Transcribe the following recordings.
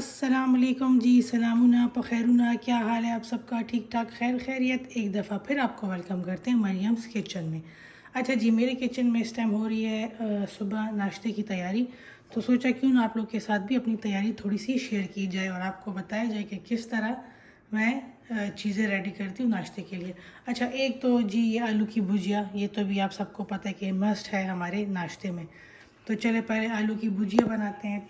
अस्सलाम वालेकुम जी, सलामुना पखैरुना, क्या हाल है आप सबका? ठीक ठाक, खैर खैरियत। एक दफ़ा फिर आपको वेलकम करते हैं मरियम्स किचन में। अच्छा जी, मेरे किचन में इस टाइम हो रही है सुबह नाश्ते की तैयारी। तो सोचा क्यों ना आप लोग के साथ भी अपनी तैयारी थोड़ी सी शेयर की जाए और आपको बताया जाए कि किस तरह मैं चीज़ें रेडी करती हूँ नाश्ते के लिए। अच्छा, एक तो जी ये आलू की भुजिया, ये तो भी आप सबको पता है कि मस्ट है हमारे नाश्ते में। तो चले पहले आलू की भुजिया बनाते हैं।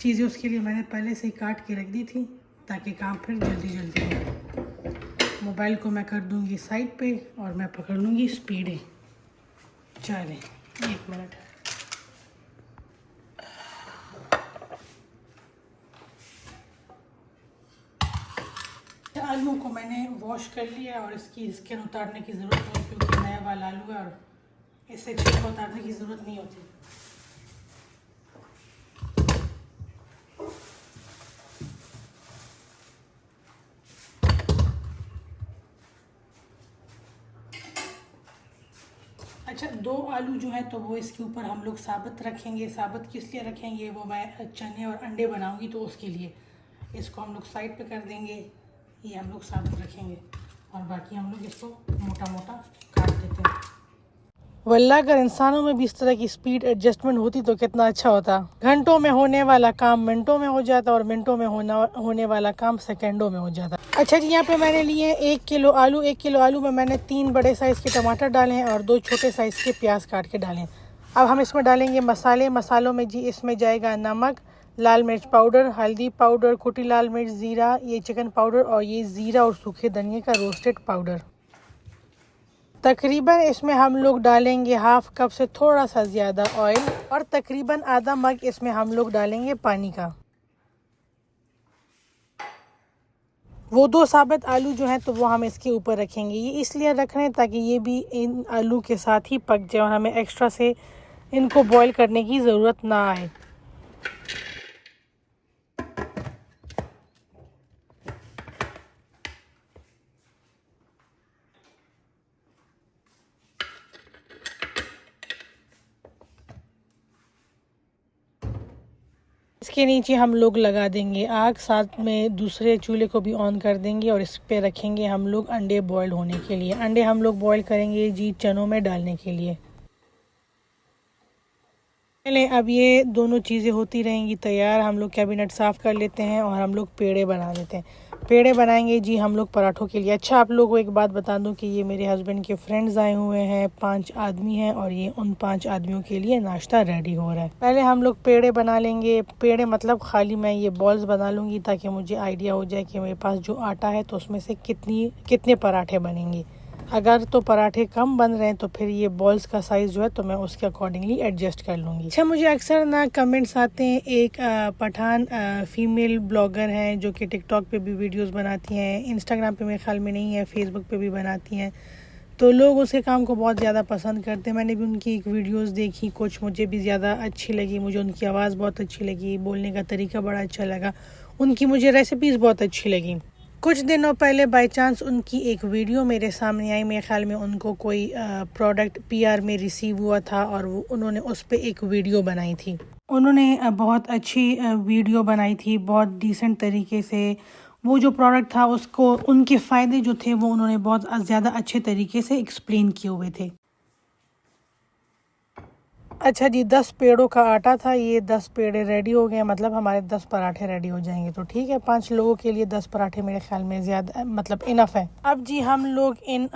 चीज़ें उसके लिए मैंने पहले से ही काट के रख दी थी ताकि काम फिर जल्दी जल्दी हो। मोबाइल को मैं कर दूंगी साइड पे और मैं पकड़ लूँगी स्पीडें। चलें, एक मिनट। आलू को मैंने वॉश कर लिया और इसकी स्किन उतारने की ज़रूरत नहीं, क्योंकि नया वाला आलू है और इससे छिलका उतारने की ज़रूरत नहीं होती। अच्छा, दो आलू जो है तो वो इसके ऊपर हम लोग साबुत रखेंगे। साबुत किस लिए रखेंगे, वो मैं चने और अंडे बनाऊंगी तो उसके लिए। इसको हम लोग साइड पे कर देंगे, ये हम लोग साबुत रखेंगे और बाकी हम लोग इसको मोटा मोटा काट देते हैं। वल्लाह अगर इंसानों में भी इस तरह की स्पीड एडजस्टमेंट होती तो कितना अच्छा होता। घंटों में होने वाला काम मिनटों में हो जाता और मिनटों में होने वाला काम सेकंडों में हो जाता। अच्छा जी, यहाँ पे मैंने लिए 1 किलो आलू। 1 किलो आलू में मैंने 3 बड़े साइज़ के टमाटर डाले हैं और 2 छोटे साइज़ के प्याज काट के डाले हैं। अब हम इसमें डालेंगे मसाले। मसालों में जी इसमें जाएगा नमक, लाल मिर्च पाउडर, हल्दी पाउडर, कुटी लाल मिर्च, ज़ीरा, ये चिकन पाउडर और ये ज़ीरा और सूखे धनिए का रोस्टेड पाउडर। तकरीबन इसमें हम लोग डालेंगे हाफ कप से थोड़ा सा ज़्यादा ऑयल और तकरीबन आधा मग इसमें हम लोग डालेंगे पानी का। वो 2 साबुत आलू जो हैं तो वो हम इसके ऊपर रखेंगे। ये इसलिए रख रहे हैं ताकि ये भी इन आलू के साथ ही पक जाए और हमें एक्स्ट्रा से इनको बॉईल करने की ज़रूरत ना आए। इसके नीचे हम लोग लगा देंगे आग, साथ में दूसरे चूल्हे को भी ऑन कर देंगे और इस पे रखेंगे हम लोग अंडे बॉईल होने के लिए। अंडे हम लोग बॉईल करेंगे जी चनों में डालने के लिए। चलें, अब ये दोनों चीज़ें होती रहेंगी तैयार। हम लोग कैबिनेट साफ़ कर लेते हैं और हम लोग पेड़े बना लेते हैं। पेड़े बनाएंगे जी हम लोग पराठों के लिए। अच्छा, आप लोगों को एक बात बता दूं कि ये मेरे हस्बैंड के फ्रेंड्स आए हुए हैं, 5 आदमी हैं और ये उन 5 आदमियों के लिए नाश्ता रेडी हो रहा है। पहले हम लोग पेड़े बना लेंगे। पेड़े मतलब खाली मैं ये बॉल्स बना लूँगी ताकि मुझे आइडिया हो जाए कि मेरे पास जो आटा है तो उसमें से कितने पराठे बनेंगे। अगर तो पराठे कम बन रहे हैं तो फिर ये बॉल्स का साइज़ जो है तो मैं उसके अकॉर्डिंगली एडजस्ट कर लूँगी। अच्छा, मुझे अक्सर ना कमेंट्स आते हैं, एक पठान फीमेल ब्लॉगर हैं जो कि टिकटॉक पे भी वीडियोस बनाती हैं, इंस्टाग्राम पे मेरे ख्याल में नहीं है, फेसबुक पे भी बनाती हैं। तो लोग उसके काम को बहुत ज़्यादा पसंद करते हैं। मैंने भी उनकी एक वीडियोस देखी, कुछ मुझे भी ज़्यादा अच्छी लगी। मुझे उनकी आवाज़ बहुत अच्छी लगी, बोलने का तरीका बड़ा अच्छा लगा, उनकी मुझे रेसिपीज़ बहुत अच्छी लगी। कुछ दिनों पहले बाय चांस उनकी एक वीडियो मेरे सामने आई। मेरे ख्याल में उनको कोई प्रोडक्ट पीआर में रिसीव हुआ था और उन्होंने उस पर एक वीडियो बनाई थी। उन्होंने बहुत अच्छी वीडियो बनाई थी, बहुत डिसेंट तरीके से। वो जो प्रोडक्ट था उसको, उनके फ़ायदे जो थे वो उन्होंने बहुत ज़्यादा अच्छे तरीके से एक्सप्लेन किए हुए थे। अच्छा जी, 10 पेड़ों का आटा था। ये 10 पेड़े रेडी हो गए, मतलब हमारे 10 पराठे रेडी हो जाएंगे। तो ठीक है, 5 लोगों के लिए 10 पराठे मेरे ख्याल में ज़्यादा मतलब इनफ है। अब जी हम लोग इन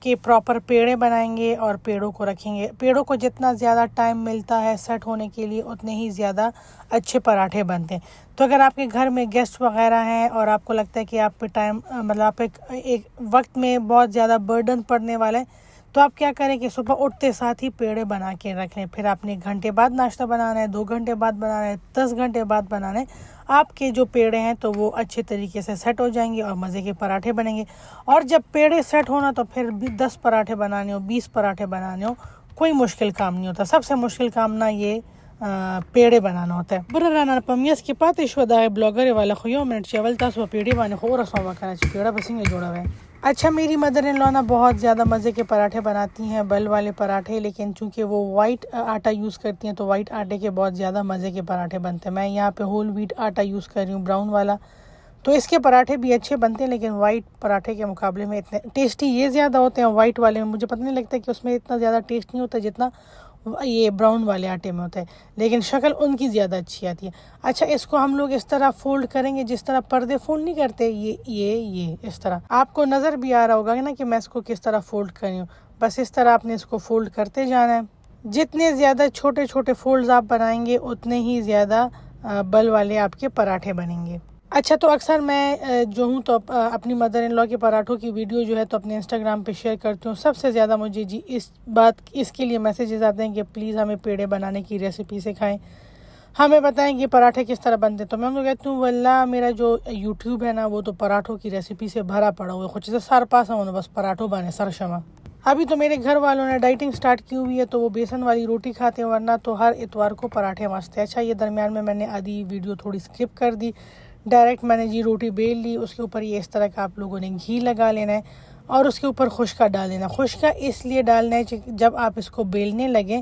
के प्रॉपर पेड़े बनाएंगे और पेड़ों को रखेंगे। पेड़ों को जितना ज़्यादा टाइम मिलता है सेट होने के लिए उतने ही ज़्यादा अच्छे पराठे बनते हैं। तो अगर आपके घर में गेस्ट वगैरह हैं और आपको लगता है कि आप पे टाइम मतलब आप एक वक्त में बहुत ज़्यादा बर्डन पड़ने वाला है, तो आप क्या करें कि सुबह उठते साथ ही पेड़े बना के रख लें। फिर आपने 1 घंटे बाद नाश्ता बनाना है, 2 घंटे बाद बनाना है, 10 घंटे बाद बनाना है, आपके जो पेड़े हैं तो वो अच्छे तरीके से सेट हो जाएंगे और मज़े के पराठे बनेंगे। और जब पेड़े सेट होना तो फिर भी 10 पराठे बनाने हो, 20 पराठे बनाने हो, कोई मुश्किल काम नहीं होता। सबसे मुश्किल काम ना ये पेड़े बनाना होता है। बराना पमियस के पाते शो दा ब्लॉगर वाला खुयो मिनट चावल तास व पेड़े बाने खो रसवा करा पेड़ा बसिंगे जोड़ा है। अच्छा, मेरी मदर इन लॉ ना बहुत ज़्यादा मज़े के पराठे बनाती हैं, बल वाले पराठे, लेकिन चूंकि वो वाइट आटा यूज़ करती हैं तो वाइट आटे के बहुत ज़्यादा मज़े के पराठे बनते हैं। मैं यहाँ पे होल व्हीट आटा यूज़ कर रही हूँ, ब्राउन वाला, तो इसके पराठे भी अच्छे बनते हैं, लेकिन वाइट पराठे के मुकाबले में इतने टेस्टी ये ज़्यादा होते हैं। वाइट वाले में मुझे पता नहीं लगता कि उसमें इतना ज़्यादा टेस्ट नहीं होता जितना ये ब्राउन वाले आटे में होता है, लेकिन शक्ल उनकी ज़्यादा अच्छी आती है। अच्छा, इसको हम लोग इस तरह फोल्ड करेंगे जिस तरह पर्दे फोल्ड नहीं करते, ये इस तरह। आपको नज़र भी आ रहा होगा ना कि मैं इसको किस तरह फोल्ड कर रही हूँ। बस इस तरह आपने इसको फोल्ड करते जाना है। जितने ज़्यादा छोटे छोटे फोल्ड्स आप बनाएंगे उतने ही ज़्यादा बल वाले आपके पराठे बनेंगे। अच्छा, तो अक्सर मैं जो हूँ तो अपनी मदर इन लॉ के पराठों की वीडियो जो है तो अपने इंस्टाग्राम पे शेयर करती हूँ। सबसे ज़्यादा मुझे जी इसके लिए मैसेजेस आते हैं कि प्लीज़ हमें पेड़े बनाने की रेसिपी सिखाएं, हमें बताएं कि पराठे किस तरह बनते हैं। तो मैं उनको कहती हूँ वल्ला मेरा जो यूट्यूब है ना वो तो पराठों की रेसिपी से भरा पड़ा हुआ है, खुद से सार पास है बस पराठों बने सर शमा। अभी तो मेरे घर वालों ने डाइटिंग स्टार्ट की हुई है तो वो बेसन वाली रोटी खाते हैं, वरना तो हर इतवार को पराठे मस्त है। अच्छा, ये दरमियान में मैंने आधी वीडियो थोड़ी स्किप कर दी, डायरेक्ट मैंने जी रोटी बेल ली, उसके ऊपर ये इस तरह का आप लोगों ने घी लगा लेना है और उसके ऊपर खुश्का डाल लेना। खुश्का इसलिए डालना है कि जब आप इसको बेलने लगें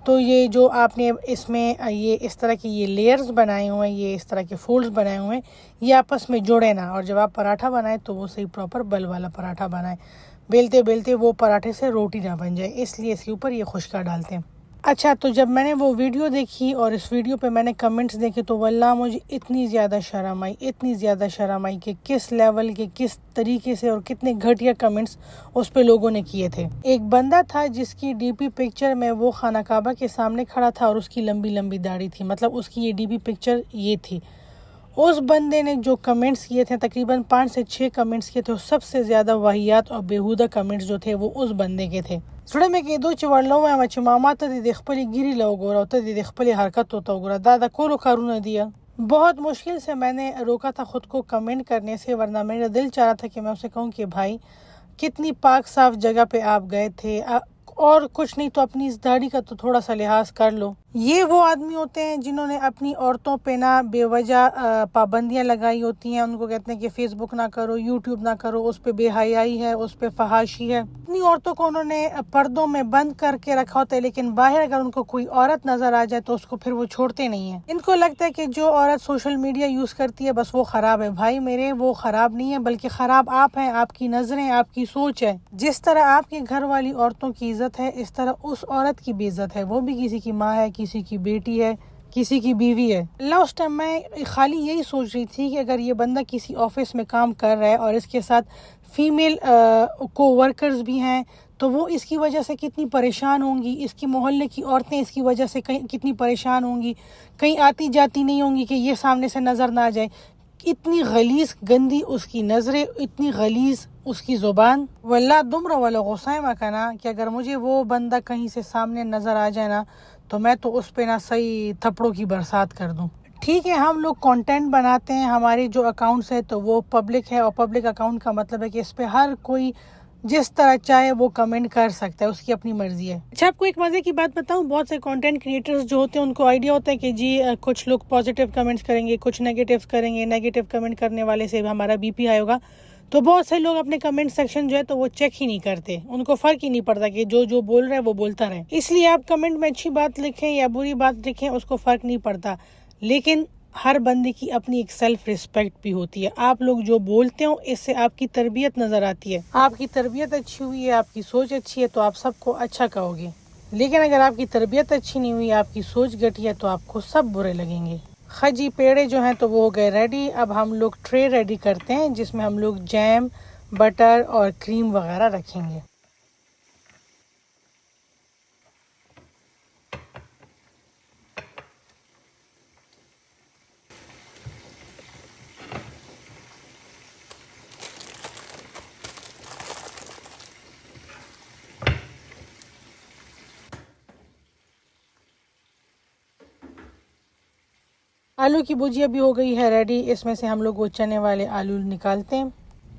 तो ये जो आपने इसमें ये इस तरह की ये लेयर्स बनाए हुए हैं, ये इस तरह के फोल्ड्स बनाए हुए हैं, ये आपस में जुड़े ना, और जब आप पराठा बनाएं तो वो सही प्रॉपर बल वाला पराठा बनाएं। बेलते बेलते वो पराठे से रोटी ना बन जाए, इसलिए इसके ऊपर ये खुश्का डालते हैं। अच्छा, तो जब मैंने वो वीडियो देखी और इस वीडियो पे मैंने कमेंट्स देखे तो वल्लाह मुझे इतनी ज़्यादा शर्म आई कि किस लेवल के, किस तरीके से और कितने घटिया कमेंट्स उस पे लोगों ने किए थे। एक बंदा था जिसकी डीपी पिक्चर में वो खाना काबा के सामने खड़ा था और उसकी लंबी लंबी दाढ़ी थी, मतलब उसकी ये डीपी पिक्चर ये थी। उस बंदे ने जो कमेंट्स किए थे, तकरीबन 5 से 6 कमेंट्स किए थे, सबसे ज़्यादा वाहियात और बेहुदा कमेंट्स जो थे वो उस बंदे के थे। सुड़े में के दो चिवड़लो में मामा द खपली गिरी लो गोरा द खपली हरकत होता गोरा दादा कोलो कारूना दिया। बहुत मुश्किल से मैंने रोका था खुद को कमेंट करने से, वरना मेरा दिल चाह रहा था कि मैं उसे कहूँ कि भाई कितनी पाक साफ जगह पे आप गए थे, और कुछ नहीं तो अपनी इस दाढ़ी का तो थोड़ा सा लिहाज कर लो। ये वो आदमी होते हैं जिन्होंने अपनी औरतों पे ना बेवजह पाबंदियां लगाई होती हैं। उनको कहते हैं कि फेसबुक ना करो, यूट्यूब ना करो, उस पे बेहयाई है, उस पे फहाशी है। अपनी औरतों को उन्होंने पर्दों में बंद करके रखा होता है, लेकिन बाहर अगर उनको कोई औरत नजर आ जाए तो उसको फिर वो छोड़ते नहीं है। इनको लगता है कि जो औरत सोशल मीडिया यूज करती है बस वो खराब है। भाई मेरे, वो खराब नहीं है, बल्कि खराब आप हैं, आपकी नजरें, आपकी सोच है। जिस तरह आपके घर वाली औरतों की इज्जत है, इस तरह उस औरत की भी इज्जत है। वो भी किसी की माँ है, किसी की बेटी है, किसी की बीवी है। अल्लाह, उस टाइम मैं खाली यही सोच रही थी कि अगर ये बंदा किसी ऑफिस में काम कर रहा है और इसके साथ फीमेल को वर्कर्स भी हैं तो वो इसकी वजह से कितनी परेशान होंगी, इसकी मोहल्ले की औरतें इसकी वजह से कितनी परेशान होंगी, कहीं आती जाती नहीं होंगी कि ये सामने से नज़र ना आ जाए। इतनी गलीज गंदी उसकी नज़रें, इतनी गलीज उसकी ज़ुबान। वल्लाह दुमरा वाला गुस्सा मकाना कि अगर मुझे वो बंदा कहीं से सामने नज़र आ जाए ना तो मैं तो उस पे ना सही थप्पड़ों की बरसात कर दूं। ठीक है, हम लोग कंटेंट बनाते हैं, हमारे जो अकाउंट्स है तो वो पब्लिक है, और पब्लिक अकाउंट का मतलब है कि इस पे हर कोई जिस तरह चाहे वो कमेंट कर सकता है, उसकी अपनी मर्जी है। अच्छा, आपको एक मजे की बात बताऊं, बहुत से कंटेंट क्रिएटर्स जो होते हैं उनको आइडिया होता है कि जी कुछ लोग पॉजिटिव कमेंट्स करेंगे, कुछ नेगेटिव करेंगे, नेगेटिव कमेंट करने वाले से हमारा बीपी आया होगा। तो बहुत से लोग अपने कमेंट सेक्शन जो है तो वो चेक ही नहीं करते, उनको फर्क ही नहीं पड़ता कि जो जो बोल रहा है वो बोलता रहे। इसलिए आप कमेंट में अच्छी बात लिखें या बुरी बात लिखें, उसको फर्क नहीं पड़ता, लेकिन हर बंदे की अपनी एक सेल्फ रिस्पेक्ट भी होती है। आप लोग जो बोलते हो इससे आपकी तरबियत नजर आती है। आपकी तरबियत अच्छी हुई है, आपकी सोच अच्छी है तो आप सबको अच्छा कहोगे, लेकिन अगर आपकी तरबियत अच्छी नहीं हुई, आपकी सोच घटिया, तो आपको सब बुरे लगेंगे। खजी पेड़े जो हैं तो वो हो गए रेडी। अब हम लोग ट्रे रेडी करते हैं जिसमें हम लोग जैम, बटर और क्रीम वगैरह रखेंगे। आलू की भुजिया भी हो गई है रेडी। इसमें से हम लोग वो चने वाले आलू निकालते हैं।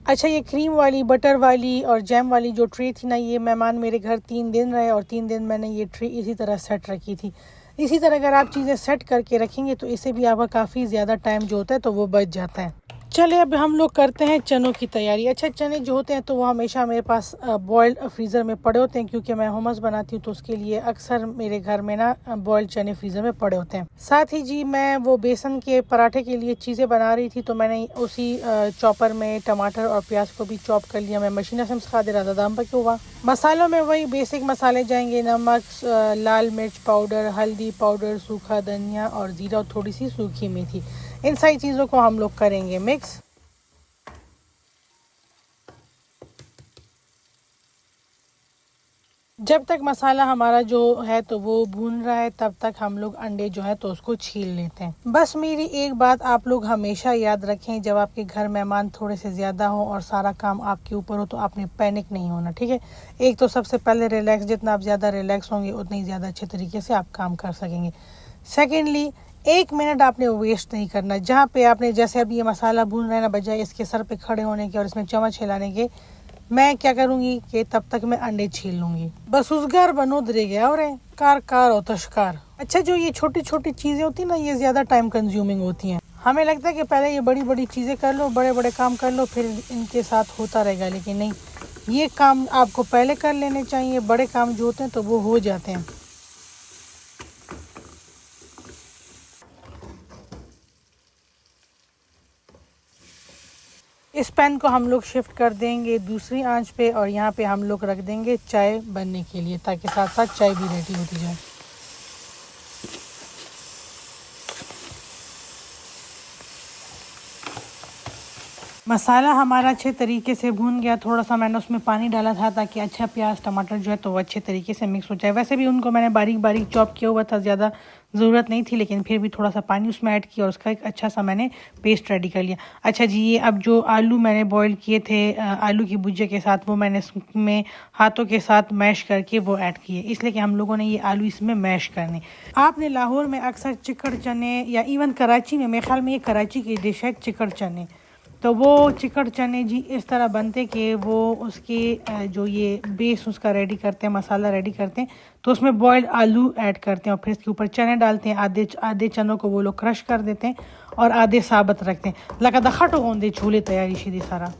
अच्छा, ये क्रीम वाली, बटर वाली और जैम वाली जो ट्रे थी ना, ये मेहमान मेरे घर 3 दिन रहे और 3 दिन मैंने ये ट्रे इसी तरह सेट रखी थी। इसी तरह अगर आप चीज़ें सेट करके रखेंगे तो इससे भी आपका काफ़ी ज़्यादा टाइम जो होता है तो वो बच जाता है। चले अब हम लोग करते हैं चनों की तैयारी। अच्छा, चने जो होते हैं तो वो हमेशा मेरे पास बॉयल्ड फ्रीज़र में पड़े होते हैं, क्योंकि मैं हुमस बनाती हूँ तो उसके लिए अक्सर मेरे घर में ना बॉयल्ड चने फ्रीज़र में पड़े होते हैं। साथ ही जी मैं वो बेसन के पराठे के लिए चीज़ें बना रही थी, तो मैंने उसी चॉपर में टमाटर और प्याज को भी चॉप कर लिया। मैं मशीन से सिखा दे रहा था दाम पर क्यों हुआ। मसालों में वही बेसिक मसाले जाएंगे, नमक, लाल मिर्च पाउडर, हल्दी पाउडर, सूखा धनिया और ज़ीरा और थोड़ी सी सूखी मेथी। इन सारी चीज़ों को हम लोग करेंगे मिक्स। जब तक मसाला हमारा जो है तो वो भून रहा है, तब तक हम लोग अंडे जो है तो उसको छील लेते हैं। बस मेरी एक बात आप लोग हमेशा याद रखें, जब आपके घर मेहमान थोड़े से ज़्यादा हो और सारा काम आपके ऊपर हो तो आपने पैनिक नहीं होना, ठीक है। एक तो सबसे पहले रिलैक्स, जितना आप ज़्यादा रिलैक्स होंगे उतनी ही ज़्यादा अच्छे तरीके से आप काम कर सकेंगे। सेकेंडली, 1 मिनट आपने वेस्ट नहीं करना। जहाँ पे आपने जैसे अभी ये मसाला भून रहे ना, बजाय इसके सर पे खड़े होने के और इसमें चम्मच हिलाने के, मैं क्या करूंगी कि तब तक मैं अंडे छील लूंगी। बस उसगार बनो दरे गया और कार कार और तशकार। अच्छा, जो ये छोटी छोटी चीजें होती है ना, ये ज्यादा टाइम कंज्यूमिंग होती हैं। हमें लगता है कि पहले ये बड़ी बड़ी चीजें कर लो, बड़े बड़े काम कर लो, फिर इनके साथ होता रहेगा, लेकिन नहीं, ये काम आपको पहले कर लेने चाहिए। बड़े काम जो होते हैं तो वो हो जाते हैं। इस पैन को हम लोग शिफ्ट कर देंगे दूसरी आंच पे, और यहाँ पे हम लोग रख देंगे चाय बनने के लिए, ताकि साथ साथ चाय भी रेडी होती जाए। मसाला हमारा अच्छे तरीके से भून गया। थोड़ा सा मैंने उसमें पानी डाला था ताकि अच्छा प्याज टमाटर जो है तो वो अच्छे तरीके से मिक्स हो जाए। वैसे भी उनको मैंने बारीक बारीक चॉप किया हुआ था, ज़्यादा ज़रूरत नहीं थी, लेकिन फिर भी थोड़ा सा पानी उसमें ऐड किया और उसका एक अच्छा सा मैंने पेस्ट रेडी कर लिया। अच्छा जी, ये अब जो आलू मैंने बॉईल किए थे आलू की भुजिया के साथ, वो मैंने इसमें हाथों के साथ मैश करके वो ऐड किए, इसलिए कि हम लोगों ने ये आलू इसमें मैश करने। आपने लाहौर में अक्सर चिकड़ चने, या इवन कराची में, मेरे ख्याल में ये कराची की डिश है चिकड़ चने, तो वो चिकड़ चने जी इस तरह बनते कि वो उसके जो ये बेस उसका रेडी करते हैं, मसाला रेडी करते हैं, तो उसमें बॉयल्ड आलू ऐड करते हैं और फिर इसके ऊपर चने डालते हैं। आधे आधे चनों को वो लोग क्रश कर देते हैं और आधे साबुत रखते हैं। लगा दखटो होंदे छोले तैयारी शीधी सारा।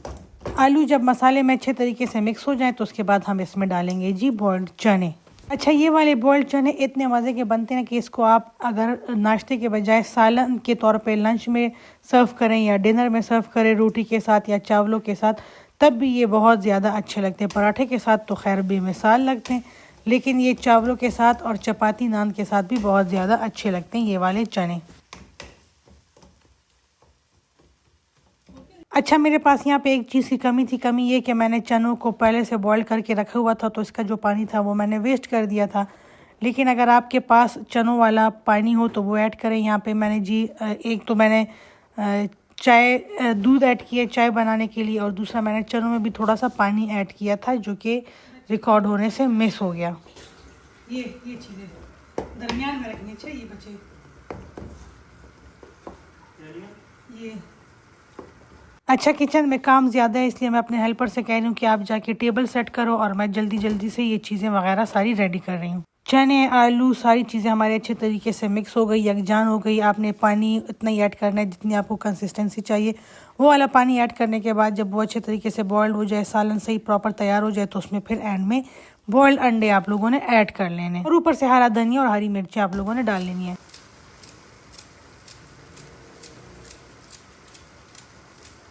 आलू जब मसाले में अच्छे तरीके से मिक्स हो जाए तो उसके बाद हम इसमें डालेंगे जी बॉयल्ड चने। अच्छा, ये वाले बॉयल्ड चने इतने मज़े के बनते हैं कि इसको आप अगर नाश्ते के बजाय सालन के तौर पे लंच में सर्व करें या डिनर में सर्व करें रोटी के साथ या चावलों के साथ, तब भी ये बहुत ज़्यादा अच्छे लगते हैं। पराठे के साथ तो खैर बेमिसाल लगते हैं, लेकिन ये चावलों के साथ और चपाती नान के साथ भी बहुत ज़्यादा अच्छे लगते हैं ये वाले चने। अच्छा, मेरे पास यहाँ पे एक चीज़ की कमी थी। कमी ये कि मैंने चनों को पहले से बॉईल करके रखा हुआ था, तो इसका जो पानी था वो मैंने वेस्ट कर दिया था। लेकिन अगर आपके पास चनों वाला पानी हो तो वो ऐड करें। यहाँ पे मैंने जी एक तो मैंने दूध ऐड किया चाय बनाने के लिए, और दूसरा मैंने चनों में भी थोड़ा सा पानी ऐड किया था, जो कि रिकॉर्ड होने से मिस हो गया। ये चीज़ें दरमियान में रखनी चाहिए बच्चे। ये अच्छा, किचन में काम ज़्यादा है, इसलिए मैं अपने हेल्पर से कह रही हूँ कि आप जाके टेबल सेट करो, और मैं जल्दी जल्दी से ये चीज़ें वगैरह सारी रेडी कर रही हूँ। चने, आलू, सारी चीज़ें हमारे अच्छे तरीके से मिक्स हो गई, यकजान हो गई। आपने पानी इतना ही ऐड करना है जितनी आपको कंसिस्टेंसी चाहिए। वो वाला पानी ऐड करने के बाद जब वो अच्छे तरीके से बॉयल्ड हो जाए, सालन सही प्रॉपर तैयार हो जाए, तो उसमें फिर एंड में बॉयल्ड अंडे आप लोगों ने ऐड कर लेने, और ऊपर से हरा धनिया और हरी मिर्ची आप लोगों ने डाल लेनी है।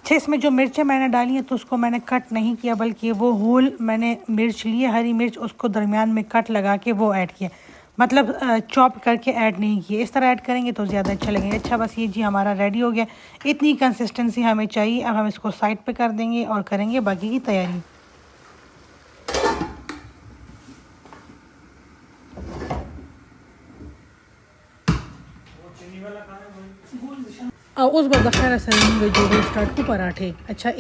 अच्छा, इसमें जो मिर्चें मैंने डाली हैं तो उसको मैंने कट नहीं किया, बल्कि वो होल मैंने मिर्च लिए, हरी मिर्च, उसको दरमियान में कट लगा के वो ऐड किया, मतलब चॉप करके ऐड नहीं किए। इस तरह ऐड करेंगे तो ज़्यादा अच्छा लगेगा। अच्छा, बस ये जी हमारा रेडी हो गया। इतनी कंसिस्टेंसी हमें चाहिए। अब हम इसको साइड पे कर देंगे और करेंगे बाकी की तैयारी। उस बाद खैर सही जो वो स्टार्ट को पराठे। अच्छा,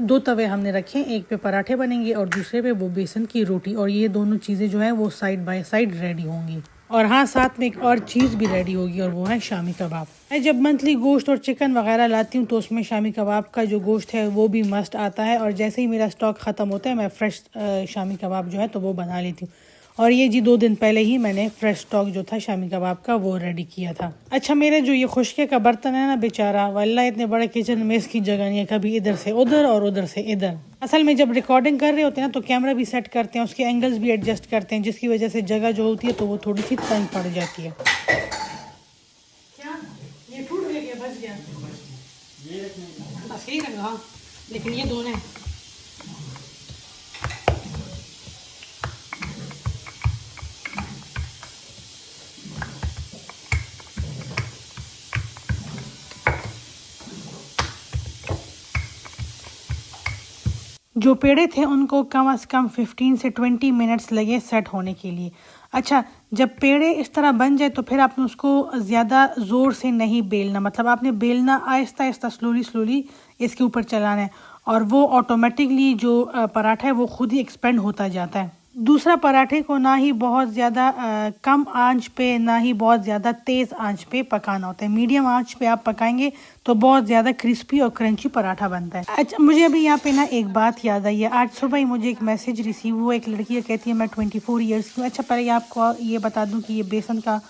दो तवे हमने रखे हैं, एक पे पराठे बनेंगे और दूसरे पे वो बेसन की रोटी, और ये दोनों चीज़ें जो है वो साइड बाय साइड रेडी होंगी। और हाँ, साथ में एक और चीज़ भी रेडी होगी, और वो है शामी कबाब। मैं जब मंथली गोश्त और चिकन वगैरह लाती हूँ तो उसमें शामी कबाब का जो गोश्त है वो भी मस्ट आता है, और जैसे ही मेरा स्टॉक ख़त्म होता है मैं फ़्रेश शामी कबाब जो है तो वो बना लेती हूँ। और ये जी 2 दिन पहले ही मैंने फ्रेश स्टॉक जो था शामी कबाब का वो रेडी किया था। अच्छा, मेरे जो ये खुशके का बर्तन है ना बेचारा, वल्ला इतने बड़े किचन में इसकी जगह नहीं है, कभी इधर से उधर और उधर से इधर। असल में जब रिकॉर्डिंग कर रहे होते हैं ना तो कैमरा भी सेट करते हैं, उसके एंगल्स भी एडजस्ट करते हैं, जिसकी वजह से जगह जो होती है तो वो थोड़ी सी तंग पड़ जाती है। क्या ये टूट गया, बच गया? बस यही रखा, लेकिन ये दोनों है। जो पेड़े थे उनको कम से कम 15 से 20 मिनट्स लगे सेट होने के लिए। अच्छा, जब पेड़े इस तरह बन जाए तो फिर आपने उसको ज़्यादा ज़ोर से नहीं बेलना, मतलब आपने बेलना आहिस्ता आहिस्ता स्लोली इसके ऊपर चलाना है, और वो ऑटोमेटिकली जो पराठा है वो खुद ही एक्सपेंड होता जाता है। दूसरा, पराठे को ना ही बहुत ज़्यादा कम आंच पे ना ही बहुत ज़्यादा तेज़ आंच पे पकाना होता है। मीडियम आंच पे आप पकाएंगे तो बहुत ज़्यादा क्रिस्पी और क्रंची पराठा बनता है। अच्छा, मुझे अभी यहाँ पे ना एक बात याद आई है। आज सुबह ही मुझे एक मैसेज रिसीव हुआ, एक लड़की कहती है मैं 24 ईयर्स की हूँ। अच्छा, पहले आपको ये बता दूँ कि ये बेसन का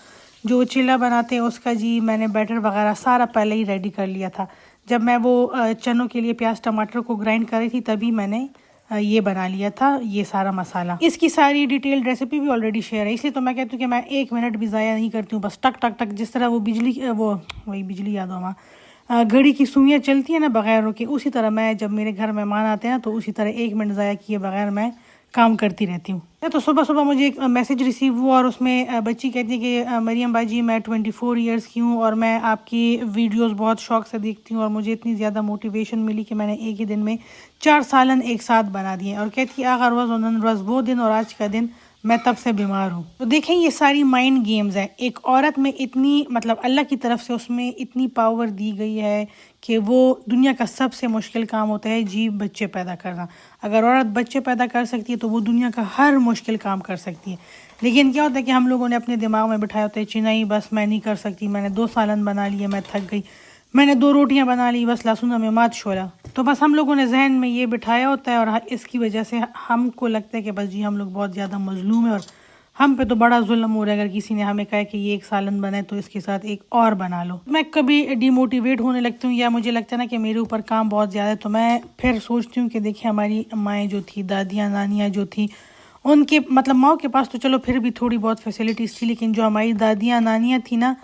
जो चिल्ला बनाते हैं उसका जी मैंने बैटर वगैरह सारा पहले ही रेडी कर लिया था। जब मैं वो चनों के लिए प्याज टमाटर को ग्राइंड कर रही थी तभी मैंने ये बना लिया था ये सारा मसाला। इसकी सारी डिटेल्ड रेसिपी भी ऑलरेडी शेयर है, इसलिए तो मैं कहती हूँ कि मैं 1 मिनट भी ज़ाया नहीं करती हूँ। बस टक टक टक, जिस तरह वो वही बिजली याद हो वहाँ घड़ी की सुइयाँ चलती है ना बगैर रुके, उसी तरह मैं जब मेरे घर मेहमान आते हैं ना तो उसी तरह 1 मिनट ज़ाया किए बगैर मैं काम करती रहती हूँ। तो सुबह सुबह मुझे एक मैसेज रिसीव हुआ और उसमें बच्ची कहती है कि मरियम बाजी मैं 24 ईयर्स की हूँ और मैं आपकी वीडियोस बहुत शौक से देखती हूँ और मुझे इतनी ज़्यादा मोटिवेशन मिली कि मैंने एक ही दिन में 4 सालन एक साथ बना दिए। और कहती है आखिर रोज़ वो दिन और आज का दिन मैं तब से बीमार हूँ। तो देखें ये सारी माइंड गेम्स हैं। एक औरत में इतनी, मतलब अल्लाह की तरफ से उसमें इतनी पावर दी गई है कि वो दुनिया का सबसे मुश्किल काम होता है जी बच्चे पैदा करना। अगर औरत बच्चे पैदा कर सकती है तो वो दुनिया का हर मुश्किल काम कर सकती है। लेकिन क्या होता है कि हम लोगों ने अपने दिमाग में बिठाया होता है चिनाई बस मैं नहीं कर सकती, मैंने 2 सालन बना लिए, मैं थक गई, मैंने 2 रोटियां बना ली, बस लहसुन में मात छोड़ा। तो बस हम लोगों ने जहन में ये बिठाया होता है और इसकी वजह से हमको लगता है कि बस जी हम लोग बहुत ज़्यादा मजलूम है और हम पे तो बड़ा जुल्म हो रहा है। अगर किसी ने हमें कहा कि ये एक सालन बनाए तो इसके साथ एक और बना लो। मैं कभी डिमोटिवेट होने लगती हूँ या मुझे लगता है ना कि मेरे ऊपर काम बहुत ज़्यादा है, तो मैं फिर सोचती हूँ कि देखिए हमारी माएँ जो थी, दादियाँ नानियाँ जो थी, उनके मतलब माओ के पास तो चलो फिर भी थोड़ी बहुत फैसिलिटीज़ थी, लेकिन जो हमारी दादियाँ नानियाँ थी ना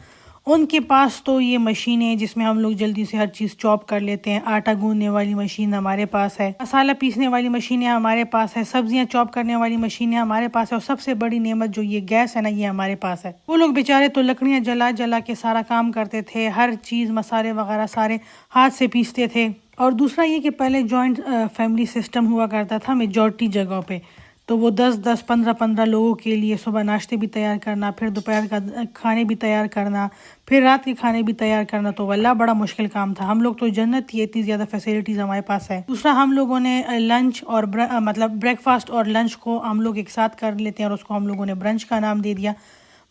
उनके पास तो ये मशीनें जिसमें हम लोग जल्दी से हर चीज़ चॉप कर लेते हैं। आटा गूंदने वाली मशीन हमारे पास है, मसाला पीसने वाली मशीनें हमारे पास है, सब्जियां चॉप करने वाली मशीनें हमारे पास है, और सबसे बड़ी नेमत जो ये गैस है ना ये हमारे पास है। वो लोग बेचारे तो लकड़ियां जला जला के सारा काम करते थे, हर चीज़ मसाले वगैरह सारे हाथ से पीसते थे। और दूसरा ये कि पहले जॉइंट फैमिली सिस्टम हुआ करता था मेजॉरिटी जगहों पे, तो वो 10-10 15-15 लोगों के लिए सुबह नाश्ते भी तैयार करना, फिर दोपहर का खाने भी तैयार करना, फिर रात के खाने भी तैयार करना, तो वल्लाह बड़ा मुश्किल काम था। हम लोग तो जन्नत थी, इतनी ज़्यादा फैसिलिटीज़ हमारे पास है। दूसरा, हम लोगों ने लंच और मतलब ब्रेकफास्ट और लंच को हम लोग एक साथ कर लेते हैं और उसको हम लोगों ने ब्रंच का नाम दे दिया।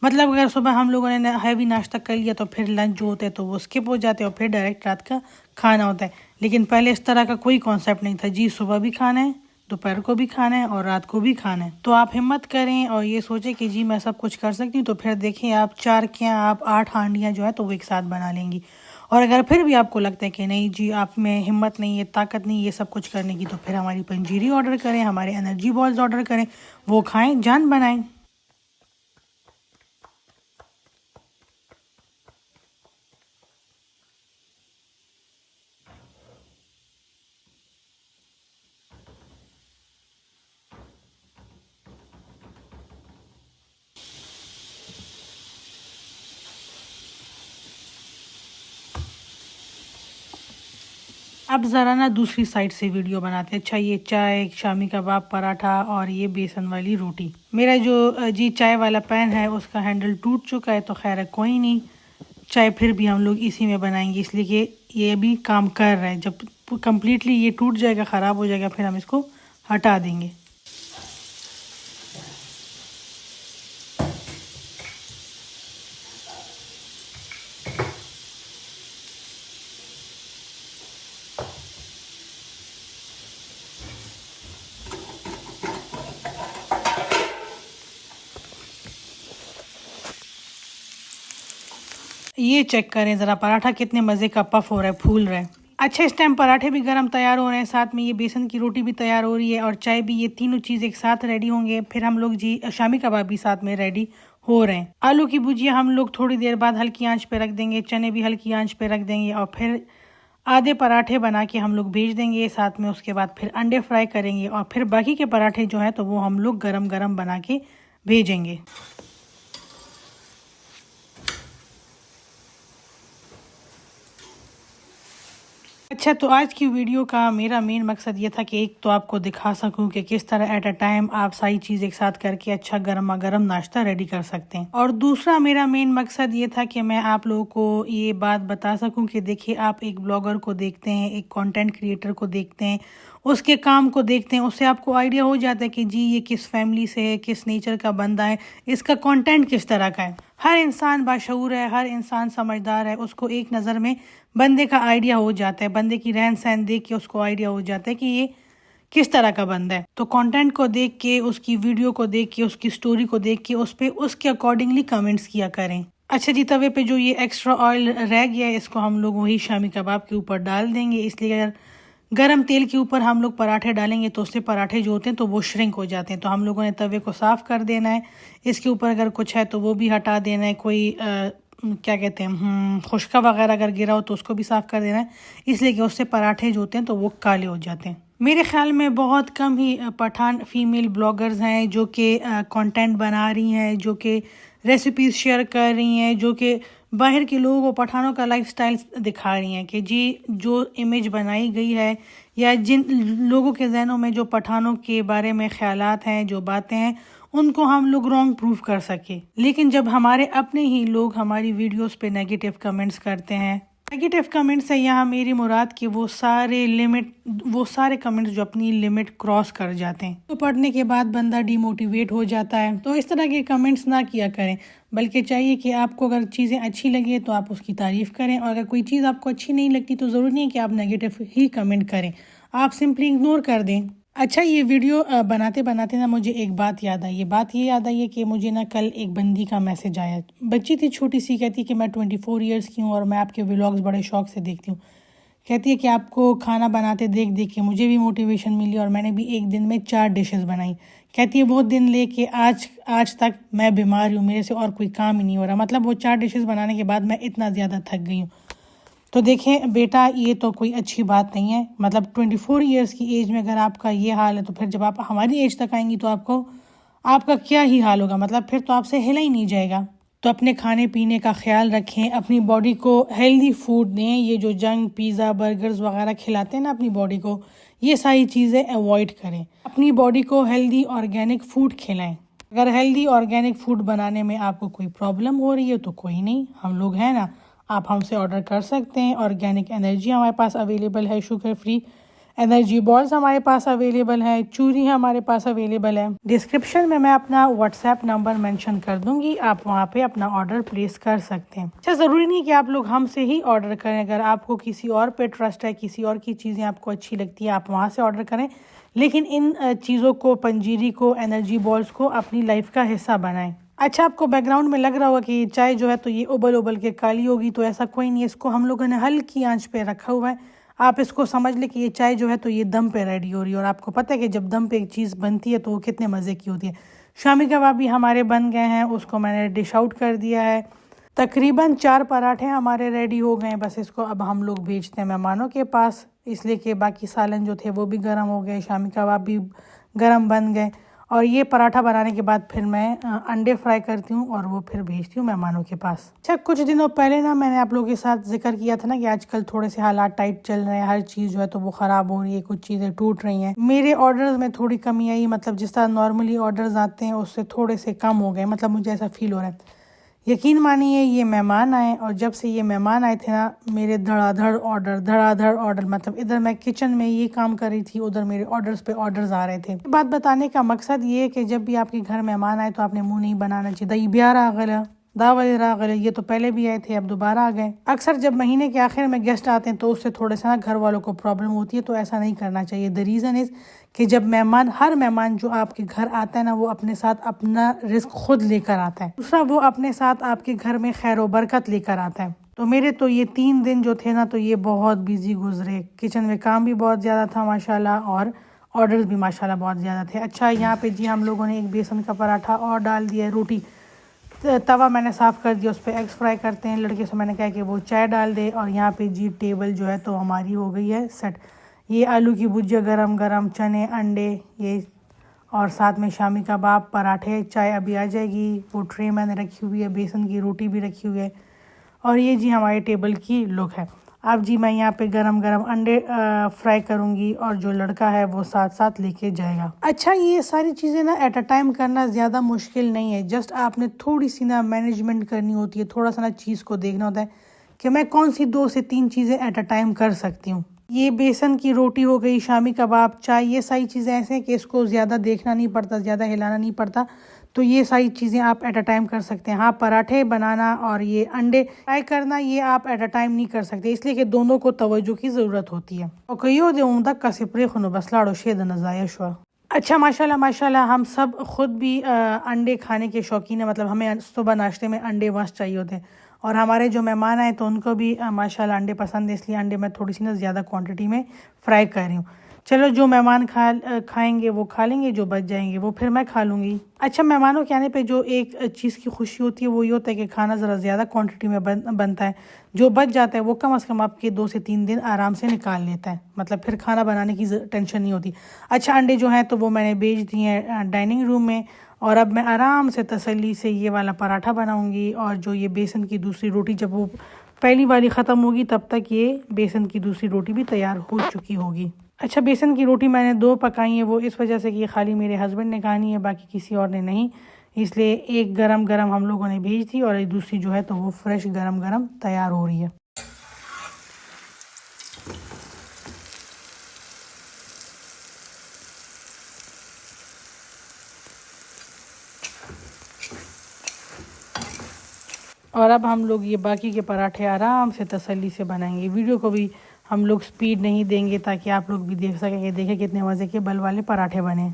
मतलब अगर सुबह हम लोगों ने हैवी नाश्ता कर लिया तो फिर लंच जो होता है तो वो स्किप हो जाते हैं और फिर डायरेक्ट रात का खाना होता है। लेकिन पहले इस तरह का कोई कॉन्सेप्ट नहीं था जी, सुबह भी खाना है, दोपहर को भी खाना है और रात को भी खाना है। तो आप हिम्मत करें और ये सोचें कि जी मैं सब कुछ कर सकती हूँ, तो फिर देखें आप 4 क्या आप 8 हांडियाँ जो है तो वो एक साथ बना लेंगी। और अगर फिर भी आपको लगता है कि नहीं जी आप में हिम्मत नहीं है, ताकत नहीं ये सब कुछ करने की, तो फिर हमारी पंजीरी ऑर्डर करें, हमारे एनर्जी बॉल्स ऑर्डर करें, वो खाएं, जान बनाएं। अब ज़रा ना दूसरी साइड से वीडियो बनाते हैं। अच्छा, ये चाय, शामी कबाब, पराठा और ये बेसन वाली रोटी। मेरा जो जी चाय वाला पैन है उसका हैंडल टूट चुका है, तो खैर है कोई नहीं, चाय फिर भी हम लोग इसी में बनाएंगे, इसलिए कि ये अभी काम कर रहा है। जब कम्प्लीटली ये टूट जाएगा, ख़राब हो जाएगा, फिर हम इसको हटा देंगे। ये चेक करें ज़रा पराठा कितने मज़े का पफ हो रहा है, फूल रहा है। अच्छा, इस टाइम पराठे भी गरम तैयार हो रहे हैं, साथ में ये बेसन की रोटी भी तैयार हो रही है और चाय भी। ये तीनों चीज़ एक साथ रेडी होंगे। फिर हम लोग जी शामी कबाब भी साथ में रेडी हो रहे हैं। आलू की भुजिया हम लोग थोड़ी देर बाद हल्की आंच पे रख देंगे, चने भी हल्की आंच पे रख देंगे और फिर आधे पराठे बना के हम लोग भेज देंगे साथ में। उसके बाद फिर अंडे फ्राई करेंगे और फिर बाकी के पराठे जो हैं तो वो हम लोग गरम गरम बना के भेजेंगे। अच्छा, तो आज की वीडियो का मेरा मेन मकसद ये था कि एक तो आपको दिखा सकूं कि किस तरह एट अ टाइम आप सारी चीज़ एक साथ करके अच्छा गर्मा गर्म नाश्ता रेडी कर सकते हैं। और दूसरा मेरा मेन मकसद ये था कि मैं आप लोगों को ये बात बता सकूं कि देखिए, आप एक ब्लॉगर को देखते हैं, एक कंटेंट क्रिएटर को देखते हैं, उसके काम को देखते हैं, उससे आपको आइडिया हो जाता है कि जी ये किस फैमिली से है, किस नेचर का बंदा है, इसका कंटेंट किस तरह का है। हर इंसान बाशऊर है, हर इंसान समझदार है, उसको एक नज़र में बंदे का आइडिया हो जाता है। बंदे की रहन सहन देख के उसको आइडिया हो जाता है कि ये किस तरह का बंदा है। तो कंटेंट को देख के, उसकी वीडियो को देख के, उसकी स्टोरी को देख के उस पर उसके अकॉर्डिंगली कमेंट्स किया करें। अच्छा जी, तवे पे जो ये एक्स्ट्रा ऑयल रह गया है इसको हम लोग वही शामी कबाब के ऊपर डाल देंगे। इसलिए अगर गरम तेल के ऊपर हम लोग पराठे डालेंगे तो उससे पराठे जो होते हैं तो वो श्रिंक हो जाते हैं। तो हम लोगों ने तवे को साफ़ कर देना है, इसके ऊपर अगर कुछ है तो वो भी हटा देना है। कोई क्या कहते हैं खुशका वगैरह अगर गिरा हो तो उसको भी साफ़ कर देना है, इसलिए कि उससे पराठे जो होते हैं तो वो काले हो जाते हैं। मेरे ख्याल में बहुत कम ही पठान फीमेल ब्लॉगर्स हैं जो कि कंटेंट बना रही हैं, जो कि रेसिपीज़ शेयर कर रही हैं, जो कि बाहर के लोगों को पठानों का लाइफस्टाइल दिखा रही हैं कि जी जो इमेज बनाई गई है या जिन लोगों के जहनों में जो पठानों के बारे में ख्यालात हैं, जो बातें हैं, उनको हम लोग रॉन्ग प्रूफ कर सके। लेकिन जब हमारे अपने ही लोग हमारी वीडियोस पे नेगेटिव कमेंट्स करते हैं, नेगेटिव कमेंट्स है यहाँ मेरी मुराद कि वो सारे कमेंट्स जो अपनी लिमिट क्रॉस कर जाते हैं, तो पढ़ने के बाद बंदा डिमोटिवेट हो जाता है। तो इस तरह के कमेंट्स ना किया करें, बल्कि चाहिए कि आपको अगर चीज़ें अच्छी लगे तो आप उसकी तारीफ़ करें, और अगर कोई चीज़ आपको अच्छी नहीं लगती तो ज़रूरी नहीं है कि आप नेगेटिव ही कमेंट करें, आप सिंपली इग्नोर कर दें। अच्छा, ये वीडियो बनाते बनाते ना मुझे एक बात याद आई। ये याद आई है कि मुझे ना कल एक बंदी का मैसेज आया। बच्ची थी छोटी सी, कहती कि मैं 24 ईयर्स की हूँ और मैं आपके व्लॉग्स बड़े शौक से देखती हूँ। कहती है कि आपको खाना बनाते देख देख के मुझे भी मोटिवेशन मिली और मैंने भी एक दिन में 4 डिशेस बनाई। कहती है वो दिन लेके आज तक मैं बीमार हूँ, मेरे से और कोई काम ही नहीं हो रहा। मतलब वो 4 डिशेस बनाने के बाद मैं इतना ज़्यादा थक गई हूँ। तो देखें बेटा, ये तो कोई अच्छी बात नहीं है। मतलब 24 ईयर्स की एज में अगर आपका ये हाल है तो फिर जब आप हमारी एज तक आएंगी तो आपका क्या ही हाल होगा। मतलब फिर तो आपसे हिला ही नहीं जाएगा। तो अपने खाने पीने का ख्याल रखें, अपनी बॉडी को हेल्दी फूड दें। ये जो जंक पिज़्ज़ा बर्गर्स वगैरह खिलाते हैं ना अपनी बॉडी को, ये सारी चीज़ें अवॉइड करें। अपनी बॉडी को हेल्दी ऑर्गेनिक फूड खिलाएं। अगर हेल्दी ऑर्गेनिक फूड बनाने में आपको कोई प्रॉब्लम हो रही है तो कोई नहीं, हम लोग हैं ना, आप हमसे ऑर्डर कर सकते हैं। ऑर्गेनिक एनर्जी हमारे पास अवेलेबल है, शुगर फ्री एनर्जी बॉल्स हमारे पास अवेलेबल है, चूरी हमारे पास अवेलेबल है। डिस्क्रिप्शन में मैं अपना व्हाट्सएप नंबर मेंशन कर दूंगी, आप वहां पे अपना ऑर्डर प्लेस कर सकते हैं। अच्छा, ज़रूरी नहीं कि आप लोग हमसे ही ऑर्डर करें। अगर आपको किसी और पे ट्रस्ट है, किसी और की चीज़ें आपको अच्छी लगती है, आप वहाँ से ऑर्डर करें। लेकिन इन चीज़ों को, पंजीरी को, एनर्जी बॉल्स को अपनी लाइफ का हिस्सा बनाएं। अच्छा, आपको बैकग्राउंड में लग रहा होगा कि ये चाय जो है तो ये उबल के काली होगी, तो ऐसा कोई नहीं है। इसको हम लोगों ने हल्की आंच पे रखा हुआ है। आप इसको समझ ले कि ये चाय जो है तो ये दम पे रेडी हो रही है। और आपको पता है कि जब दम पे एक चीज़ बनती है तो वो कितने मज़े की होती है। शामी कबाब भी हमारे बन गए हैं, उसको मैंने डिश आउट कर दिया है। तकरीबन 4 पराठे हमारे रेडी हो गए हैं। बस इसको अब हम लोग भेजते हैं मेहमानों के पास, इसलिए कि बाकी सालन जो थे वो भी गर्म हो गए, शामी कबाब भी गर्म बन गए। और ये पराठा बनाने के बाद फिर मैं अंडे फ्राई करती हूँ और वो फिर भेजती हूँ मेहमानों के पास। अच्छा, कुछ दिनों पहले ना मैंने आप लोगों के साथ जिक्र किया था ना कि आजकल थोड़े से हालात टाइट चल रहे हैं, हर चीज़ जो है तो वो ख़राब हो रही है, कुछ चीज़ें टूट रही हैं। मेरे ऑर्डर्स में थोड़ी कमी आई, मतलब जिस तरह नॉर्मली ऑर्डर्स आते हैं उससे थोड़े से कम हो गए। मतलब मुझे ऐसा फील हो रहा है। यकीन मानिए, ये मेहमान आए और जब से ये मेहमान आए थे ना, मेरे धड़ाधड़ ऑर्डर। मतलब इधर मैं किचन में ये काम कर रही थी, उधर मेरे ऑर्डर्स पे ऑर्डर्स आ रहे थे। बात बताने का मकसद ये है कि जब भी आपके घर मेहमान आए तो आपने मुंह नहीं बनाना चाहिए। दही ब्यारा अगला दावल रागले, ये तो पहले भी आए थे, अब दोबारा आ गए। अक्सर जब महीने के आखिर में गेस्ट आते हैं तो उससे थोड़े सा ना घर वालों को प्रॉब्लम होती है, तो ऐसा नहीं करना चाहिए। द रीज़न इज़ कि जब हर मेहमान जो आपके घर आता है ना, वो अपने साथ अपना रिस्क खुद लेकर आता है। दूसरा, वो अपने साथ आपके घर में खैर व बरकत लेकर आता है। तो मेरे तो ये 3 दिन जो थे ना, तो ये बहुत बिजी गुजरे। किचन में काम भी बहुत ज़्यादा था माशाल्लाह, और ऑर्डर्स भी माशाल्लाह बहुत ज़्यादा थे। अच्छा, यहाँ पे जी हम लोगों ने एक बेसन का पराठा और डाल दिया है, रोटी तवा मैंने साफ़ कर दिया, उस पर एग्स फ्राई करते हैं। लड़के से मैंने कहा कि वो चाय डाल दे, और यहाँ पे जी टेबल जो है तो हमारी हो गई है सेट। ये आलू की भुजिया गरम गरम, चने, अंडे, ये और साथ में शामी कबाब, पराठे, चाय अभी आ जाएगी। वो ट्रे मैंने रखी हुई है, बेसन की रोटी भी रखी हुई है, और ये जी हमारे टेबल की लुक है। अब जी मैं यहाँ पे गरम गरम अंडे फ्राई करूँगी, और जो लड़का है वो साथ साथ लेके जाएगा। अच्छा, ये सारी चीज़ें ना एट अ टाइम करना ज़्यादा मुश्किल नहीं है, जस्ट आपने थोड़ी सी ना मैनेजमेंट करनी होती है, थोड़ा सा ना चीज़ को देखना होता है कि मैं कौन सी 2 से 3 चीज़ें एट अ टाइम कर सकती हूँ। ये बेसन की रोटी हो गई, शामी कबाब, चाय, ये सारी चीज़ें ऐसे हैं कि इसको ज़्यादा देखना नहीं पड़ता, ज़्यादा हिलाना नहीं पड़ता, तो ये सारी चीज़ें आप एट अ टाइम कर सकते हैं। हाँ, पराठे बनाना और ये अंडे फ्राई करना, ये आप एट अ टाइम नहीं कर सकते, इसलिए कि दोनों को तवज्जो की ज़रूरत होती है। और कईयों दे उमदा का सिपरे खुनो बसलाड़ो शेद नज़ाया शुआ। अच्छा, माशाल्लाह माशाल्लाह, हम सब खुद भी अंडे खाने के शौकीन है, मतलब हमें सुबह नाश्ते में अंडे मस्त चाहिए होते हैं, और हमारे जो मेहमान आए तो उनको भी माशाल्लाह अंडे पसंद है, इसलिए अंडे मैं थोड़ी सी ना ज़्यादा क्वांटिटी में फ्राई कर रही हूँ। चलो, जो मेहमान खाएंगे वो खा लेंगे, जो बच जाएंगे वो फिर मैं खा लूँगी। अच्छा, मेहमानों के आने पे जो एक चीज़ की खुशी होती है वो ये होता है कि खाना ज़रा ज़्यादा क्वांटिटी में बनता है, जो बच जाता है वो कम से कम आपके 2 से 3 दिन आराम से निकाल लेता है, मतलब फिर खाना बनाने की टेंशन नहीं होती। अच्छा, अंडे जो हैं तो वो मैंने बेच दिए हैं डाइनिंग रूम में, और अब मैं आराम से तसल्ली से ये वाला पराठा बनाऊँगी, और जो ये बेसन की दूसरी रोटी, जब वो पहली वाली ख़त्म होगी तब तक ये बेसन की दूसरी रोटी भी तैयार हो चुकी होगी। अच्छा, बेसन की रोटी मैंने 2 पकाई है, वो इस वजह से कि ये खाली मेरे हस्बैंड ने खानी है, बाकी किसी और ने नहीं, इसलिए एक गरम गरम हम लोगों ने भेज दी, और एक दूसरी जो है तो वो फ्रेश गरम गरम तैयार हो रही है। और अब हम लोग ये बाकी के पराठे आराम से तसल्ली से बनाएंगे। वीडियो को भी हम लोग स्पीड नहीं देंगे, ताकि आप लोग भी देख सकें कि देखें कितने मज़े के बल वाले पराठे बने।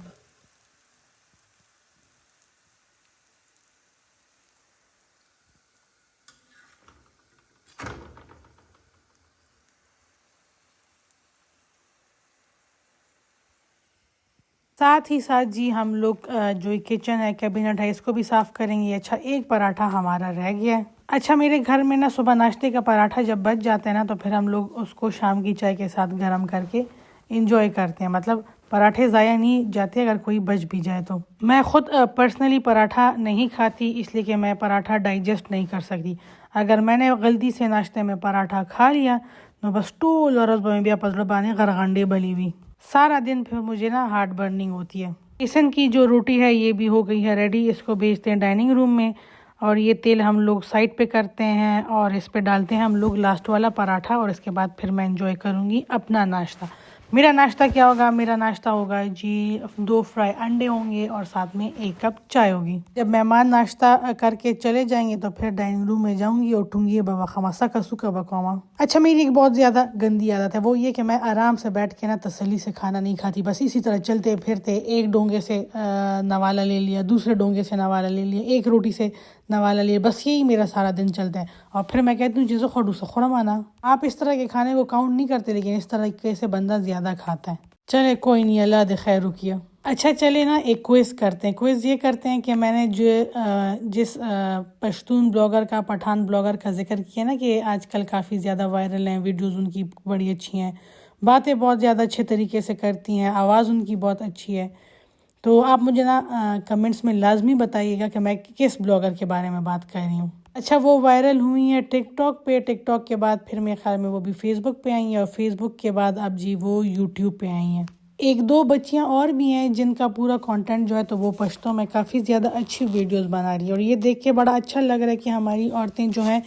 साथ ही साथ जी हम लोग जो किचन है, कैबिनेट है, इसको भी साफ़ करेंगे। अच्छा, एक पराठा हमारा रह गया है। अच्छा, मेरे घर में ना सुबह नाश्ते का पराठा जब बच जाता है ना, तो फिर हम लोग उसको शाम की चाय के साथ गर्म करके इंजॉय करते हैं, मतलब पराठे ज़ाया नहीं जाते अगर कोई बच भी जाए तो। मैं ख़ुद पर्सनली पराठा नहीं खाती, इसलिए कि मैं पराठा डाइजेस्ट नहीं कर सकती। अगर मैंने गलती से नाश्ते में पराठा खा लिया तो बस टोल और में भी पजड़ बाने गरगंडे बली हुई, सारा दिन फिर मुझे ना हार्ट बर्निंग होती है। बेसन की जो रोटी है ये भी हो गई है रेडी, इसको भेजते हैं डाइनिंग रूम में, और ये तेल हम लोग साइड पे करते हैं, और इस पे डालते हैं हम लोग लास्ट वाला पराठा, और इसके बाद फिर मैं एंजॉय करूँगी अपना नाश्ता। मेरा नाश्ता क्या होगा? मेरा नाश्ता होगा जी 2 फ्राई अंडे होंगे, और साथ में 1 कप चाय होगी। जब मेहमान नाश्ता करके चले जाएंगे तो फिर डाइनिंग रूम में जाऊंगी, उठूंगी बाबा खमासा कसू का बकौमा। अच्छा, मेरी एक बहुत ज़्यादा गंदी आदत है, वो ये कि मैं आराम से बैठ के ना तसल्ली से खाना नहीं खाती, बस इसी तरह चलते फिरते एक डोंगे से नवाला ले लिया, दूसरे डोंगे से नवाला ले लिया, एक रोटी से नवाला लिया, बस यही मेरा सारा दिन चलता है। और फिर मैं कहती हूँ चीज़ों खड़ू से खोड़ा माना। आप इस तरह के खाने को काउंट नहीं करते, लेकिन इस तरीके से बंदा ज़्यादा खाता है। चले कोई नहीं, अल्लाह दे खैर रुकिया। अच्छा, चले ना एक क्विज़ करते हैं। क्विज़ ये करते हैं कि मैंने जिस पश्तून ब्लॉगर का, पठान ब्लॉगर का जिक्र किया ना कि आजकल काफ़ी ज़्यादा वायरल हैं, वीडियोज़ उनकी बड़ी अच्छी हैं, बातें बहुत ज़्यादा अच्छे तरीके से करती हैं, आवाज़ उनकी बहुत अच्छी है, तो आप मुझे ना कमेंट्स में लाजमी बताइएगा कि मैं किस ब्लॉगर के बारे में बात कर रही हूँ। अच्छा, वो वायरल हुई हैं टिकटॉक पे, टिकटॉक के बाद फिर मेरे ख्याल में वो भी फेसबुक पे आई हैं, और फेसबुक के बाद अब जी वो यूट्यूब पे आई हैं। 1-2 बच्चियां और भी हैं जिनका पूरा कंटेंट जो है तो वो पश्तो में काफ़ी ज़्यादा अच्छी वीडियोस बना रही है, और ये देख के बड़ा अच्छा लग रहा है कि हमारी औरतें जो हैं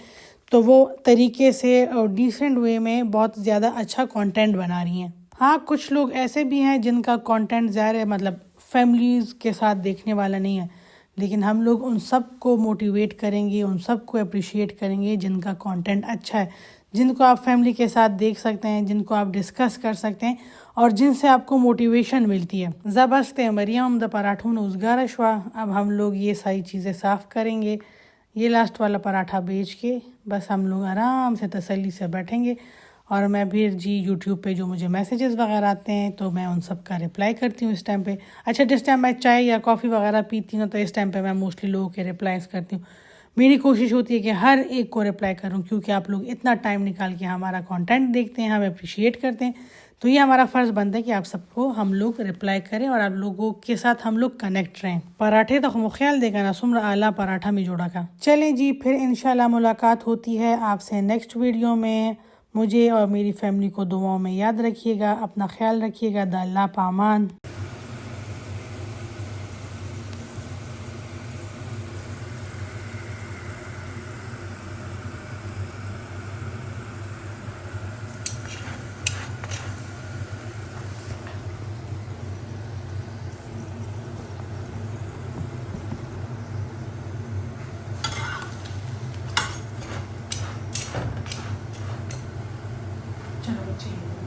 तो वो तरीके से और डिसेंट वे में बहुत ज़्यादा अच्छा कंटेंट बना रही हैं। हाँ, कुछ लोग ऐसे भी हैं जिनका कंटेंट ज़ाहिर है मतलब फैमिलीज़ के साथ देखने वाला नहीं है, लेकिन हम लोग उन सब को मोटिवेट करेंगे, उन सब को अप्रिशिएट करेंगे जिनका कंटेंट अच्छा है, जिनको आप फैमिली के साथ देख सकते हैं, जिनको आप डिस्कस कर सकते हैं और जिनसे आपको मोटिवेशन मिलती है। ज़बरदस्त मरियम द पराठून उजगार शवा। अब हम लोग ये सारी चीज़ें साफ़ करेंगे। ये लास्ट वाला पराठा बेच के बस हम लोग आराम से तसल्ली से बैठेंगे और मैं भी जी यूट्यूब पे जो मुझे मैसेजेस वगैरह आते हैं तो मैं उन सब का रिप्लाई करती हूँ इस टाइम पे। अच्छा, जिस टाइम मैं चाय या कॉफ़ी वगैरह पीती हूँ तो इस टाइम पे मैं मोस्टली लोगों के रिप्लाईज करती हूँ। मेरी कोशिश होती है कि हर एक को रिप्लाई करूँ, क्योंकि आप लोग इतना टाइम निकाल के हमारा कंटेंट देखते हैं, हमें अप्रिशिएट करते हैं, तो ये हमारा फ़र्ज़ बनता है कि आप सबको हम लोग रिप्लाई करें और आप लोगों के साथ हम लोग कनेक्ट रहें। पराठे तो ख्याल देगा ना सुम्र आला पराठा में जोड़ा का। चलें जी, फिर इंशाल्लाह मुलाकात होती है आपसे नेक्स्ट वीडियो में। मुझे और मेरी फैमिली को दुआओं में याद रखिएगा, अपना ख्याल रखिएगा। द अल्लाह पामान। चलो बच्चे।